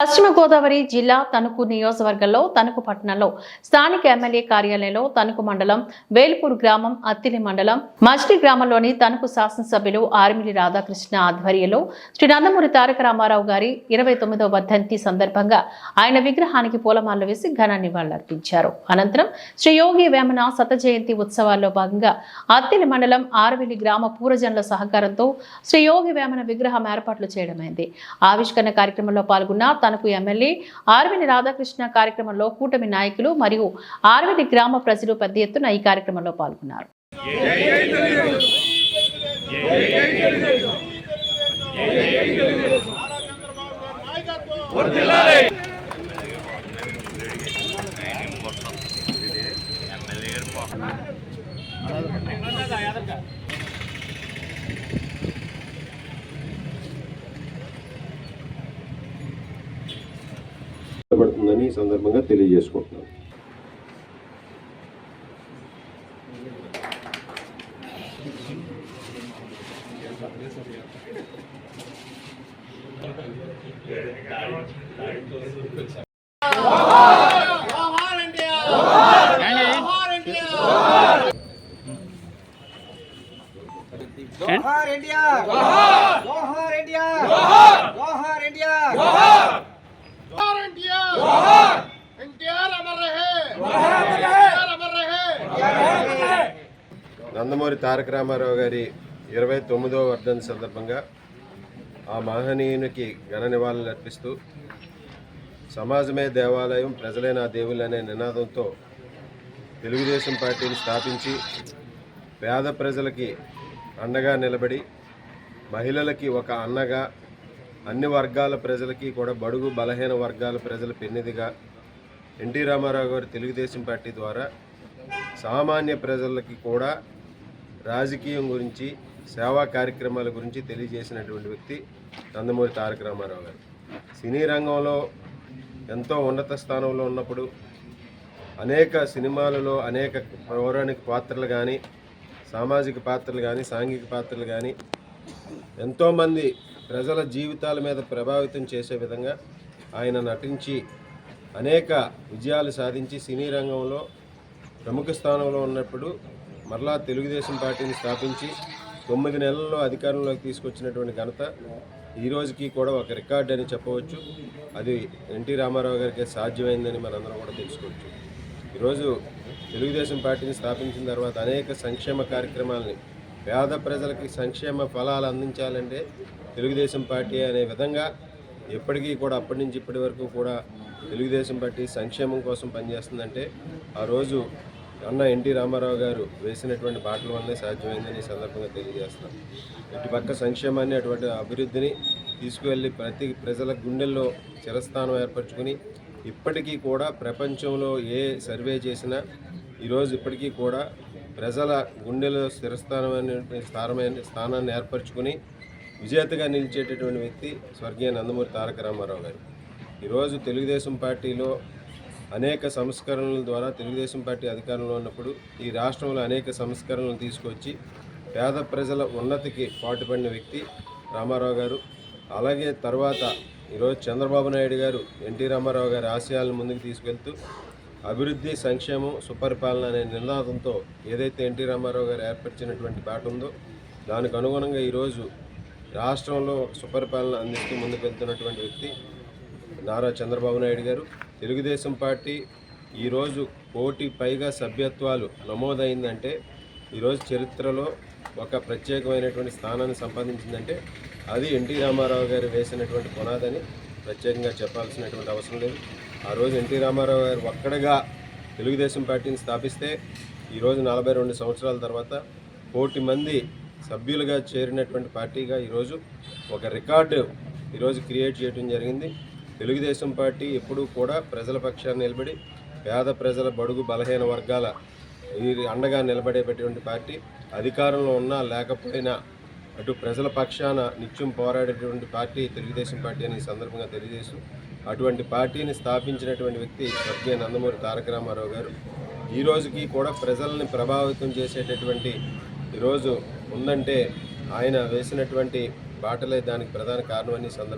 పశ్చిమ గోదావరి జిల్లా తణుకు నియోజకవర్గంలో తణుకు పట్టణంలో స్థానిక ఎమ్మెల్యే కార్యాలయంలో తణుకు మండలం వేల్పూర్ గ్రామం అత్తిలి మండలం మజిలీ గ్రామంలోని తణుకు శాసనసభ్యులు ఆర్మిలి రాధాకృష్ణ ఆధ్వర్యంలో శ్రీ నందమూరి తారక రామారావు గారి 29వ వర్ధంతి సందర్భంగా ఆయన విగ్రహానికి పూలమాలలు వేసి ఘన నివాళులర్పించారు. అనంతరం శ్రీ యోగి వేమన శత జయంతి ఉత్సవాల్లో భాగంగా అత్తిలి మండలం ఆర్మిలి గ్రామ పూరజనుల సహకారంతో శ్రీ యోగి వేమన విగ్రహం ఏర్పాట్లు చేయడమైంది. ఆవిష్కరణ కార్యక్రమంలో పాల్గొన్న తణుకు ఎమ్మెల్యే ఆర్మిలి రాధాకృష్ణ కార్యక్రమంలో కూటమి నాయకులు మరియు ఆర్మిలి గ్రామ ప్రజలు పెద్ద ఎత్తున ఈ కార్యక్రమంలో పాల్గొన్నారు. పడుతుందని ఈ సందర్భంగా తెలియజేసుకుంటున్నాను. जोहार इंडिया, जोहार इंडिया, जोहार इंडिया, जोहार इंडिया, एनटीआर अमर रहे, एनटीआर अमर रहे. నందమూరి తారక రామారావు గారి 29వ వర్ధంతి సందర్భంగా ఆ మహనీయునికి ఘన నివాళులు అర్పిస్తూ సమాజమే దేవాలయం ప్రజలే నా దేవుళ్ళు అనే నినాదంతో తెలుగుదేశం పార్టీని స్థాపించి పేద ప్రజలకి అండగా నిలబడి మహిళలకి ఒక అన్నగా అన్ని వర్గాల ప్రజలకి కూడా బడుగు బలహీన వర్గాల ప్రజల పెన్నిదిగా ఎన్టీ రామారావు గారు తెలుగుదేశం పార్టీ ద్వారా సామాన్య ప్రజలకి కూడా రాజకీయం గురించి సేవా కార్యక్రమాల గురించి తెలియజేసినటువంటి వ్యక్తి నందమూరి తారక రామారావు గారు. సినీ రంగంలో ఎంతో ఉన్నత స్థానంలో ఉన్నప్పుడు అనేక సినిమాలలో అనేక పౌరాణిక పాత్రలు కానీ సామాజిక పాత్రలు కానీ సాంఘిక పాత్రలు కానీ ఎంతోమంది ప్రజల జీవితాల మీద ప్రభావితం చేసే విధంగా ఆయన నటించి అనేక విజయాలు సాధించి సినీ రంగంలో ప్రముఖ స్థానంలో ఉన్నప్పుడు మరలా తెలుగుదేశం పార్టీని స్థాపించి 9 నెలల్లో అధికారంలోకి తీసుకొచ్చినటువంటి ఘనత ఈ రోజుకి కూడా ఒక రికార్డ్ అని చెప్పవచ్చు. అది ఎన్టీ రామారావు గారికి సాధ్యమైందని మనందరం కూడా తెలుసుకోవచ్చు. ఈరోజు తెలుగుదేశం పార్టీని స్థాపించిన తర్వాత అనేక సంక్షేమ కార్యక్రమాలని పేద ప్రజలకి సంక్షేమ ఫలాలు అందించాలంటే తెలుగుదేశం పార్టీ అనే విధంగా ఎప్పటికీ కూడా అప్పటి నుంచి ఇప్పటి వరకు కూడా తెలుగుదేశం పార్టీ సంక్షేమం కోసం పనిచేస్తుందంటే ఆ రోజు అన్న ఎన్టీ రామారావు గారు వేసినటువంటి బాటల వల్లే సాధ్యమైందని ఈ సందర్భంగా తెలియజేస్తున్నాం. ఇటుపక్క సంక్షేమాన్ని అటువంటి అభివృద్ధిని తీసుకువెళ్ళి ప్రతి ప్రజల గుండెల్లో చిరస్థానం ఏర్పరచుకుని ఇప్పటికీ కూడా ప్రపంచంలో ఏ సర్వే చేసినా ఈరోజు ఇప్పటికీ కూడా ప్రజల గుండెలో స్థానాన్ని ఏర్పరచుకుని విజేతగా నిలిచేటటువంటి వ్యక్తి స్వర్గీయ నందమూరి తారక రామారావు గారు. ఈరోజు తెలుగుదేశం పార్టీలో అనేక సంస్కరణల ద్వారా తెలుగుదేశం పార్టీ అధికారంలో ఉన్నప్పుడు ఈ రాష్ట్రంలో అనేక సంస్కరణలు తీసుకొచ్చి పేద ప్రజల ఉన్నతికి పాటుపడిన వ్యక్తి రామారావు గారు. అలాగే తర్వాత ఈరోజు చంద్రబాబు నాయుడు గారు ఎన్టీ రామారావు గారి ఆశయాలను ముందుకు తీసుకెళ్తూ అభివృద్ధి సంక్షేమం సుపరిపాలన అనే నినాదంతో ఏదైతే ఎన్టీ రామారావు గారు ఏర్పరిచినటువంటి బాట ఉందో దానికి అనుగుణంగా ఈరోజు రాష్ట్రంలో సుపరిపాలన అందిస్తూ ముందుకు వెళ్తున్నటువంటి వ్యక్తి నారా చంద్రబాబు నాయుడు గారు. తెలుగుదేశం పార్టీ ఈరోజు 1 కోటి పైగా సభ్యత్వాలు నమోదైందంటే ఈరోజు చరిత్రలో ఒక ప్రత్యేకమైనటువంటి స్థానాన్ని సంపాదించిందంటే అది ఎన్టీ రామారావు గారు వేసినటువంటి పునాదని ప్రత్యేకంగా చెప్పాల్సినటువంటి అవసరం లేదు. ఆ రోజు ఎన్టీ రామారావు గారు ఒక్కడగా తెలుగుదేశం పార్టీని స్థాపిస్తే ఈరోజు 42 సంవత్సరాల తర్వాత 1 కోటి మంది సభ్యులుగా చేరినటువంటి పార్టీగా ఈరోజు ఒక రికార్డు ఈరోజు క్రియేట్ చేయడం జరిగింది. తెలుగుదేశం పార్టీ ఎప్పుడూ కూడా ప్రజల పక్షాన్ని నిలబడి పేద ప్రజల బడుగు బలహీన వర్గాల అండగా నిలబడేటటువంటి పార్టీ. అధికారంలో ఉన్నా లేకపోయినా అటు ప్రజల పక్షాన నిత్యం పోరాడేటువంటి పార్టీ తెలుగుదేశం పార్టీ అని ఈ సందర్భంగా తెలియజేస్తూ అటువంటి పార్టీని స్థాపించినటువంటి వ్యక్తి స్వర్గీయ నందమూరి తారక రామారావు గారు. ఈ రోజుకి కూడా ప్రజల్ని ప్రభావితం చేసేటటువంటి ఈరోజు ఉందంటే ఆయన వేసినటువంటి బాటలే దానికి ప్రధాన కారణమని సందర్భంగా